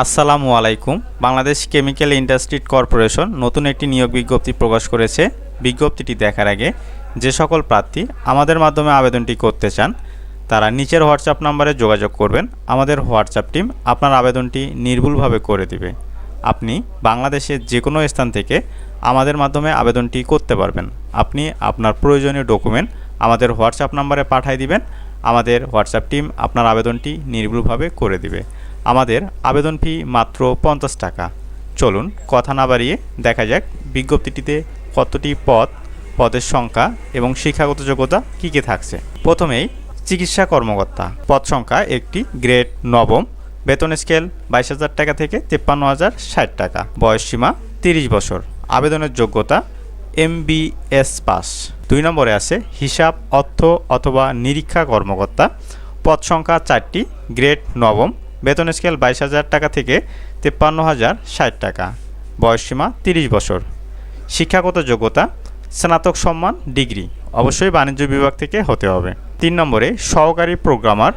আসসালামু আলাইকুম। Bangladesh chemical industry corporation নতুন একটি নিয়োগ বিজ্ঞপ্তি প্রকাশ করেছে। বিজ্ঞপ্তিটি দেখার আগে যে সকল প্রার্থী আমাদের মাধ্যমে আবেদনটি করতে চান তারা নিচের হোয়াটসঅ্যাপ নম্বরে যোগাযোগ করবেন। আমাদের হোয়াটসঅ্যাপ টিম আপনার আবেদনটি নির্ভুলভাবে করে দিবে। আপনি বাংলাদেশের যে কোনো স্থান থেকে আমাদের মাধ্যমে আবেদনটি করতে পারবেন। আপনি আপনার প্রয়োজনীয় ডকুমেন্ট আমাদের হোয়াটসঅ্যাপ নম্বরে পাঠিয়ে দিবেন। আমাদের হোয়াটসঅ্যাপ টিম আপনার আবেদনটি নির্ভুলভাবে করে দিবে। আমাদের আবেদন ফি মাত্র 50 টাকা। চলুন কথা না বাড়িয়ে দেখা যাক বিজ্ঞপ্তিটিতে কতটি পদের সংখ্যা এবং শিক্ষাগত যোগ্যতা কী কী থাকছে। প্রথমেই চিকিৎসা কর্মকর্তা পদ সংখ্যা একটি, গ্রেড নবম, বেতন স্কেল 22,000 টাকা থেকে 53,060 টাকা, বয়সসীমা 30 বছর, আবেদনের যোগ্যতা MBS পাস। 2 নম্বরে আছে হিসাব, অর্থ অথবা নিরীক্ষা কর্মকর্তা পদ সংখ্যা 4টি, গ্রেড নবম, বেতন স্কেল 22,000 টাকা থেকে 53,060 টাকা, বয়সসীমা 30 বছর, শিক্ষাগত যোগ্যতা স্নাতক সম্মান ডিগ্রি, অবশ্যই বাণিজ্য বিভাগ থেকে হতে হবে। 3 নম্বরে সহকারী প্রোগ্রামার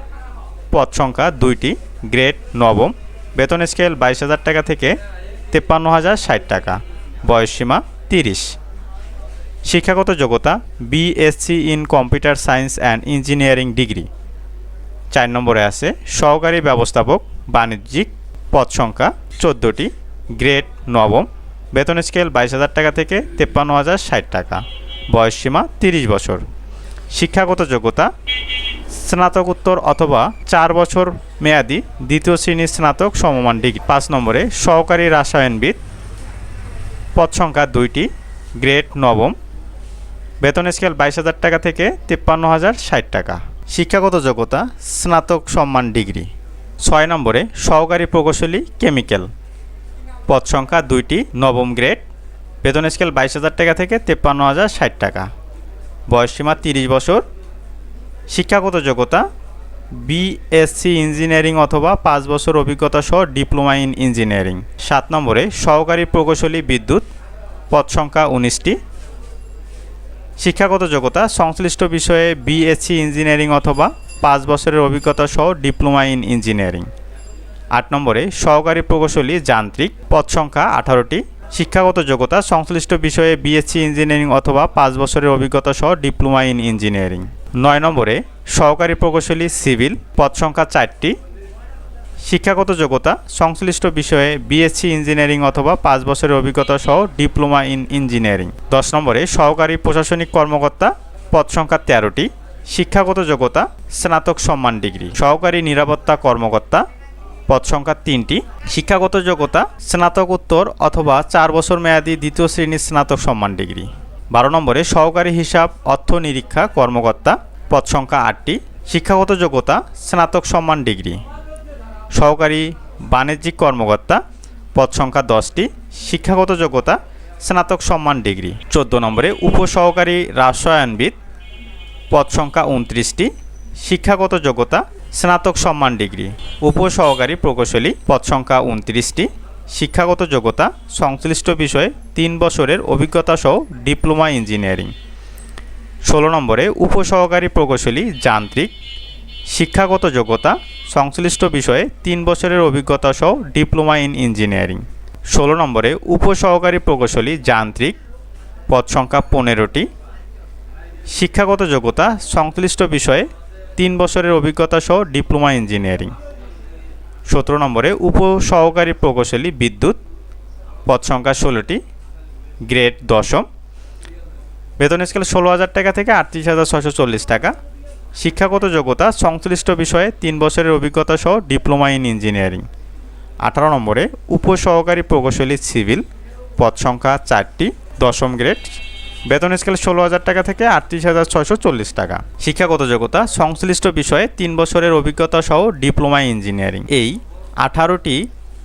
পদ সংখ্যা 2টি, গ্রেড নবম, বেতন স্কেল 22,000 টাকা থেকে 53,060 টাকা, বয়সসীমা 30, শিক্ষাগত যোগ্যতা BSc in computer science and engineering degree. 4 নম্বরে আছে সহকারী ব্যবস্থাপক বাণিজ্যিক পদ সংখ্যা 14টি, গ্রেড নবম, বেতন স্কেল 22,000 টাকা থেকে 53,060 টাকা, বয়সসীমা 30 বছর, শিক্ষাগত যোগ্যতা স্নাতকোত্তর অথবা 4 বছর মেয়াদি দ্বিতীয় শ্রেণীর স্নাতক সমমান ডিগ্রি। 5 নম্বরে সহকারী রাসায়নবিদ পদ সংখ্যা 2টি, গ্রেড নবম, বেতন স্কেল 22,000 টাকা থেকে 53,060 টাকা, শিক্ষাগত যোগ্যতা স্নাতক সম্মান ডিগ্রি। 6 নম্বরে সহকারী প্রকৌশলী কেমিক্যাল পদ সংখ্যা 2টি, নবম গ্রেড, বেতন স্কেল 22,000 টাকা থেকে 53,060 টাকা, বয়সসীমা 30 বছর, শিক্ষাগত যোগ্যতা BSc ইঞ্জিনিয়ারিং অথবা 5 বছর অভিজ্ঞতা সহ ডিপ্লোমা ইন ইঞ্জিনিয়ারিং। 7 নম্বরে সহকারী প্রকৌশলী বিদ্যুৎ পদ সংখ্যা 19টি, শিক্ষাগত যোগ্যতা সংশ্লিষ্ট বিষয়ে BSc ইঞ্জিনিয়ারিং অথবা 5 বছরের অভিজ্ঞতা সহ ডিপ্লোমা ইন ইঞ্জিনিয়ারিং। 8 নম্বরে সহকারী প্রকৌশলী যান্ত্রিক পদ সংখ্যা 18টি, শিক্ষাগত যোগ্যতা সংশ্লিষ্ট বিষয়ে BSc ইঞ্জিনিয়ারিং অথবা 5 বছরের অভিজ্ঞতা সহ ডিপ্লোমা ইন ইঞ্জিনিয়ারিং। 9 নম্বরে সহকারী প্রকৌশলী সিভিল পদ সংখ্যা 4টি, শিক্ষাগত যোগ্যতা সংশ্লিষ্ট বিষয়ে BSc ইঞ্জিনিয়ারিং অথবা 5 বছরের অভিজ্ঞতা সহ ডিপ্লোমা ইন ইঞ্জিনিয়ারিং। 10 নম্বরে সহকারী প্রশাসনিক কর্মকর্তা পদ সংখ্যা 13টি, শিক্ষাগত যোগ্যতা স্নাতক সম্মান ডিগ্রি। সহকারী নিরাপত্তা কর্মকর্তা পদ সংখ্যা 3টি, শিক্ষাগত যোগ্যতা স্নাতকোত্তর অথবা 4 বছর মেয়াদি দ্বিতীয় শ্রেণীর স্নাতক সম্মান ডিগ্রি। 12 নম্বরে সহকারী হিসাব অর্থ নিরীক্ষা কর্মকর্তা পদ সংখ্যা 8টি, শিক্ষাগত যোগ্যতা স্নাতক সম্মান ডিগ্রি। সহকারী বাণিজ্যিক কর্মকর্তা পদ সংখ্যা 10টি, শিক্ষাগত যোগ্যতা স্নাতক সম্মান ডিগ্রি। 14 নম্বরে উপসহকারী রাসায়নবিদ পদ সংখ্যা 29টি, শিক্ষাগত যোগ্যতা স্নাতক সম্মান ডিগ্রি। উপসহকারী প্রকৌশলী পদ সংখ্যা 29টি, শিক্ষাগত যোগ্যতা সংশ্লিষ্ট বিষয়ে 3 বছরের অভিজ্ঞতা সহ ডিপ্লোমা ইঞ্জিনিয়ারিং। 16 নম্বরে উপসহকারী প্রকৌশলী যান্ত্রিক, শিক্ষাগত যোগ্যতা সংশ্লিষ্ট বিষয়ে 3 বছরের অভিজ্ঞতা সহ ডিপ্লোমা ইন ইঞ্জিনিয়ারিং। 16 নম্বরে উপসহকারী প্রকৌশলী যান্ত্রিক পদ সংখ্যা 15টি, শিক্ষাগত যোগ্যতা সংশ্লিষ্ট বিষয়ে 3 বছরের অভিজ্ঞতা সহ ডিপ্লোমা ইঞ্জিনিয়ারিং। 17 নম্বরে উপসহকারী প্রকৌশলী বিদ্যুৎ পদ সংখ্যা 16টি, গ্রেড 10ম, বেতন স্কেল 16,000 টাকা থেকে 38,640 টাকা, শিক্ষাগত যোগ্যতা সংশ্লিষ্ট বিষয়ে 3 বছরের অভিজ্ঞতা সহ ডিপ্লোমা ইন ইঞ্জিনিয়ারিং। 18 নম্বরে উপসহকারী প্রকৌশলী সিভিল পদ সংখ্যা 4টি, 10ম গ্রেড, বেতন স্কেল 16,000 টাকা থেকে 38,640 টাকা, শিক্ষাগত যোগ্যতা সংশ্লিষ্ট বিষয়ে 3 বছরের অভিজ্ঞতা সহ ডিপ্লোমা ইঞ্জিনিয়ারিং। এই 18টি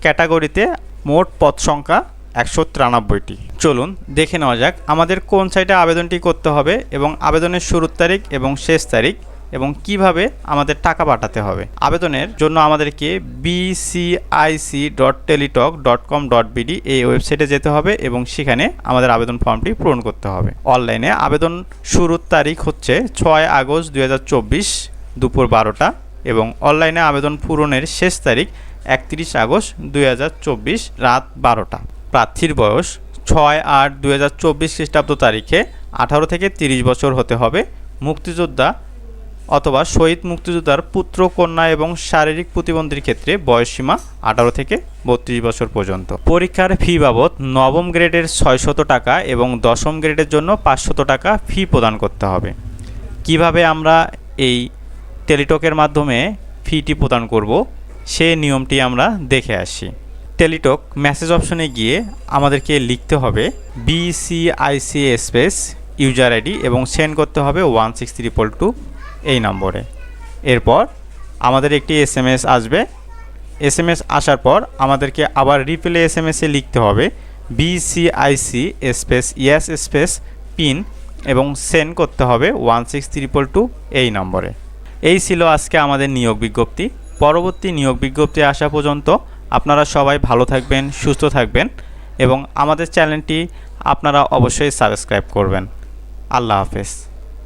ক্যাটাগরিতে মোট পদ সংখ্যা 193টি। চলুন দেখে নেওয়া যাক আমাদের কোন সাইটে আবেদনটি করতে হবে এবং আবেদনের শুরুর তারিখ এবং শেষ তারিখ এবং কিভাবে আমাদের টাকা পাঠাতে হবে। আবেদনের জন্য আমাদেরকে bcic.teletalk.com.bd এই ওয়েবসাইটে যেতে হবে এবং সেখানে আমাদের আবেদন ফর্মটি পূরণ করতে হবে। অনলাইনে আবেদন শুরুর তারিখ হচ্ছে 6 আগস্ট 2024 দুপুর 12টা এবং অনলাইনে আবেদন পূরণের শেষ তারিখ 31 আগস্ট 2024 রাত 12টা। প্রার্থীর বয়স 6/8/2024 খ্রিস্টাব্দ তারিখে 18 থেকে 30 বছর হতে হবে। মুক্তিযোদ্ধা অথবা শহীদ মুক্তিযোদ্ধার পুত্র কন্যা এবং শারীরিক প্রতিবন্ধীর ক্ষেত্রে বয়সসীমা 18 থেকে 32 বছর পর্যন্ত। পরীক্ষার ফি বাবদ নবম গ্রেডের 600 টাকা এবং দশম গ্রেডের জন্য 500 টাকা ফি প্রদান করতে হবে। কিভাবে আমরা এই টেলিটকের মাধ্যমে ফিটি প্রদান করব সেই নিয়মটি আমরা দেখে আসি। টেলিটক মেসেজ অপশনে গিয়ে আমাদেরকে লিখতে হবে BCIC স্পেস ইউজার আইডি এবং সেন্ড করতে হবে 16322 এই নম্বরে। এরপর আমাদের একটি SMS আসবে। SMS আসার পর আমাদেরকে আবার রিপ্লে SMS-এ লিখতে হবে BCIC space yes space pin এবং সেন্ড করতে হবে 16322 এই নম্বরে। এই ছিল আজকে আমাদের নিয়োগ বিজ্ঞপ্তি। পরবর্তী নিয়োগ বিজ্ঞপ্তি আসা পর্যন্ত আপনারা সবাই ভালো থাকবেন, সুস্থ থাকবেন এবং আমাদের চ্যানেলটি আপনারা অবশ্যই সাবস্ক্রাইব করবেন। আল্লাহ হাফেজ।